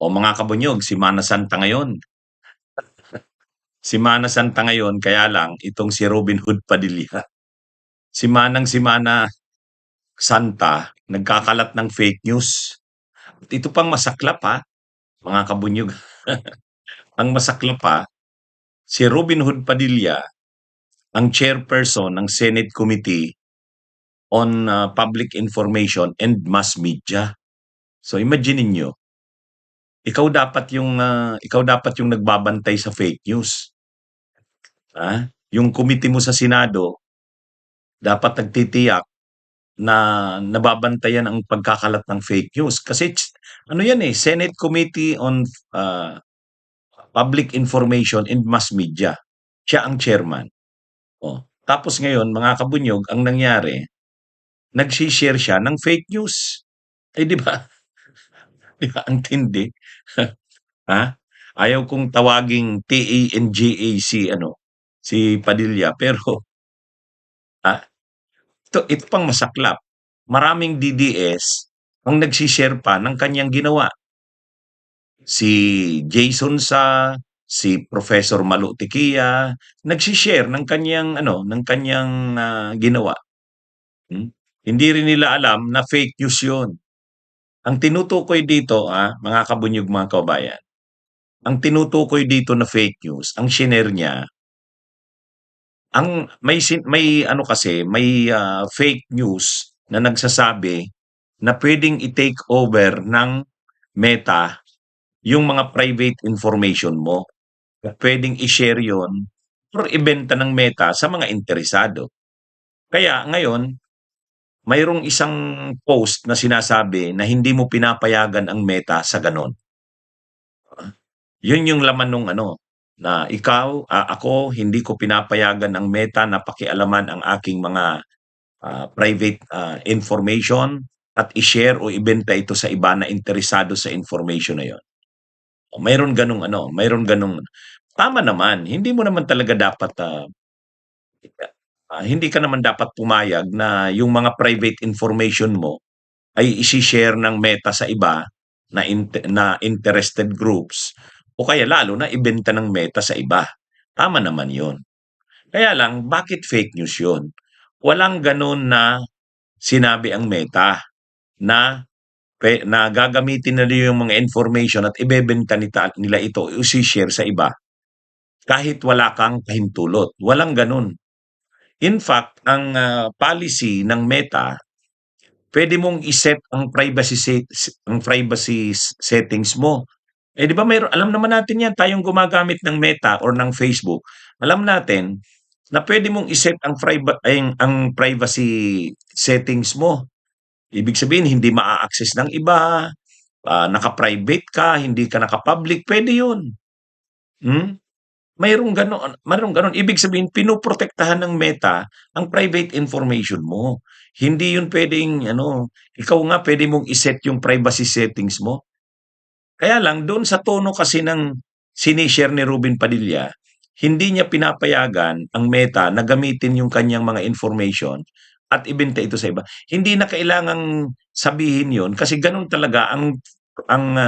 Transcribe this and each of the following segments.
O mga kabunyog, si Mana Santa ngayon. Si Mana Santa ngayon, kaya lang, itong si Robin Hood Padilla. Si Mana Santa, nagkakalat ng fake news. At ito pang masaklap ha, mga kabunyog. Ang masaklap pa, si Robin Hood Padilla, ang chairperson ng Senate Committee on Public Information and Mass Media. So imagine niyo, ikaw dapat yung nagbabantay sa fake news. Yung committee mo sa Senado dapat nagtitiyak na nababantayan ang pagkakalat ng fake news kasi ano yan eh, Senate Committee on Public Information and Mass Media. Siya ang chairman. Oh. Tapos ngayon, mga kabunyog, ang nangyari, nagsi-share siya ng fake news. Eh di ba? Di ba ang tindi? Ha? Ayaw kong tawaging TANGA si Padilla pero ito pang masaklap. Maraming DDS ang nagsi-share pa ng kanyang ginawa. Si Jason si Professor Malu Tiquia, nagsi-share ng kanyang ginawa. Hindi rin nila alam na fake news 'yun. Ang tinutukoy dito, mga kabunyog, mga kababayan, ang tinutukoy dito na fake news, ang shinare niya, may fake news na nagsasabi na puwedeng i-take over ng Meta yung mga private information mo. Puwedeng i-share 'yun or ibenta ng Meta sa mga interesado. Kaya ngayon, mayroong isang post na sinasabi na hindi mo pinapayagan ang Meta sa gano'n. Yun yung laman nung na ako, hindi ko pinapayagan ang Meta na pakialaman ang aking mga private information at i-share o ibenta ito sa iba na interesado sa information na yun. Mayroon ganung tama naman, hindi ka naman dapat pumayag na yung mga private information mo ay isi-share ng Meta sa iba na interested groups o kaya lalo na ibenta ng Meta sa iba. Tama naman 'yun. Kaya lang bakit fake news 'yun? Walang gano'n na sinabi ang Meta na na gagamitin nila yung mga information at ibebenta nila ito, isi-share sa iba kahit wala kang pahintulot. Walang gano'n. In fact, ang policy ng Meta, pwede mong i-set ang privacy settings mo. Eh, 'di ba alam naman natin 'yan, tayong gumagamit ng Meta or ng Facebook, alam natin na pwede mong i-set ang privacy settings mo. Ibig sabihin hindi maa-access ng iba, naka-private ka, hindi ka naka-public, pwede 'yun. Mayroong gano'n. Ibig sabihin pinoprotektahan ng Meta ang private information mo. Hindi 'yun puwedeng ikaw nga puwede mong i-set yung privacy settings mo. Kaya lang doon sa tono kasi ng share ni Robin Padilla, hindi niya pinapayagan ang Meta na gamitin yung kanyang mga information at ibenta ito sa iba. Hindi na kailangang sabihin 'yon kasi gano'n talaga ang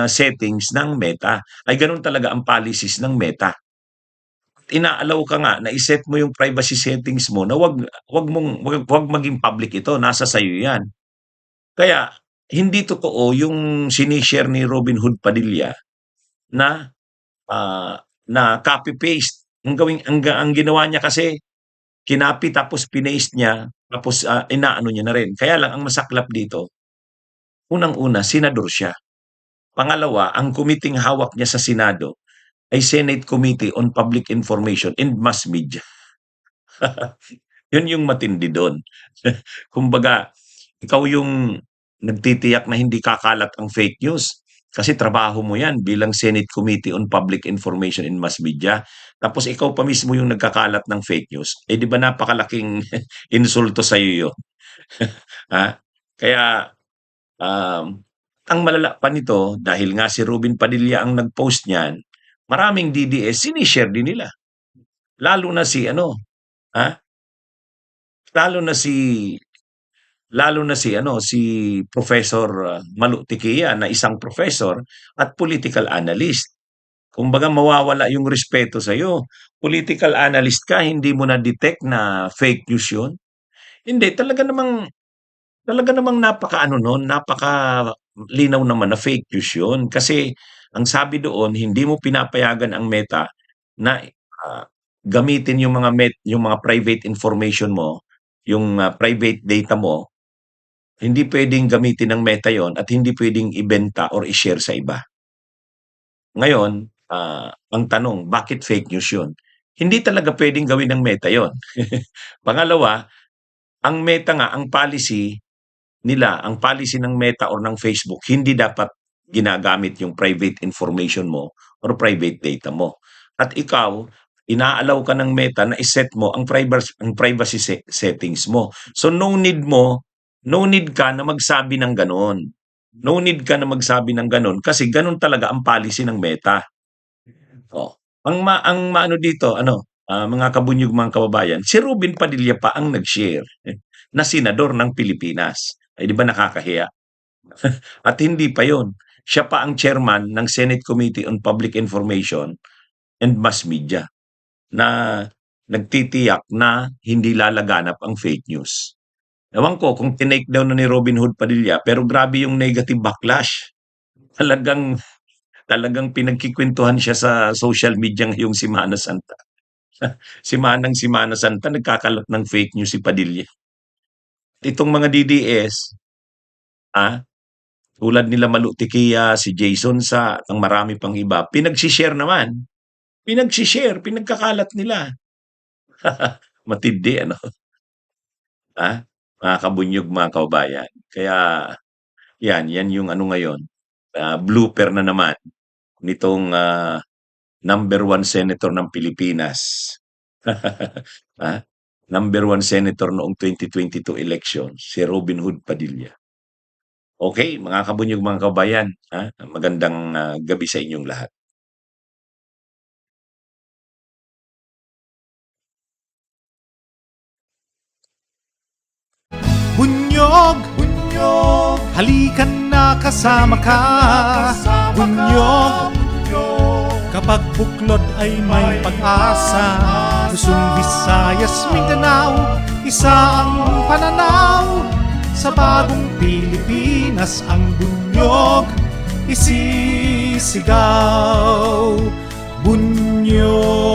settings ng Meta, ay gano'n talaga ang policies ng Meta. Ina-allow ka nga na i-set mo yung privacy settings mo na wag maging public ito, nasa sa'yo 'yan. Kaya hindi totoo yung share ni Robin Hood Padilla na, na copy paste. Ang ginawa niya kasi kinopy tapos pinaste niya tapos, inaano niya na rin. Kaya lang ang masaklap dito, unang-una senador siya. Pangalawa, ang committee hawak niya sa Senado ay Senate Committee on Public Information and Mass Media. Yun yung matindi do'n. Kumbaga, ikaw yung nagtitiyak na hindi kakalat ang fake news. Kasi trabaho mo yan bilang Senate Committee on Public Information and Mass Media. Tapos ikaw pa mismo yung nagkakalat ng fake news. Eh di ba napakalaking insulto sa'yo yun? Ha? Kaya ang malala pa nito, dahil nga si Robin Padilla ang nag-post niyan, maraming DDS sinishare din nila. Lalo na si lalo na si Lalo na si Professor Malu Tiquia na isang professor at political analyst. Kumbaga mawawala yung respeto sa'yo. Political analyst ka, hindi mo na-detect na fake news yun? Hindi, talaga namang napakaano nun, napakalinaw naman na fake news yun. Kasi ang sabi doon, hindi mo pinapayagan ang Meta na gamitin yung mga private information mo, yung private data mo, hindi puwedeng gamitin ng Meta yon at hindi puwedeng ibenta or i-share sa iba. Ngayon, ang tanong, bakit fake news yun? Hindi talaga puwedeng gawin ng Meta yon. Pangalawa, ang Meta nga, ang policy ng Meta or ng Facebook, hindi dapat ginagamit yung private information mo or private data mo. At ikaw, inaalaw ka ng Meta na iset mo ang privacy settings mo. So no need ka na magsabi ng gano'n. No need ka na magsabi ng gano'n kasi gano'n talaga ang policy ng Meta. Oh, ang maano dito mga kabunyog, mga kababayan, si Robin Padilla pa ang nag-share na senador ng Pilipinas. Ay 'di ba nakakahiya? At hindi pa 'yun, siya pa ang chairman ng Senate Committee on Public Information and Mass Media na nagtitiyak na hindi lalaganap ang fake news. Ewan ko kung tinake down na ni Robin Hood Padilla, pero grabe yung negative backlash. Talagang talagang pinagkikwentuhan siya sa social media ngayong Semana Santa. Semana Santa nagkakalat ng fake news si Padilla. Itong mga DDS, ah, tulad nila Malu Tiquia, si Jason Sa, at ang marami pang iba, pinagsi-share, pinagkakalat nila. Matindi ano, mga kabunyog, mga kababayan. Kaya yan yung ano ngayon, blooper na naman nitong number one senator ng Pilipinas. Ah, number one senator noong 2022 election, si Robin Hood Padilla. Okay, mga kabunyog, mga kabayan, magandang gabi sa inyong lahat. Bunyog, bunyog, halikan na kasama ka. Bunyog, kapag buklod ay may pag-asa. Luzon, Visayas, Mindanao, isa ang pananaw. Sa bagong Pilipinas ang bunyog isisigaw. Bunyog.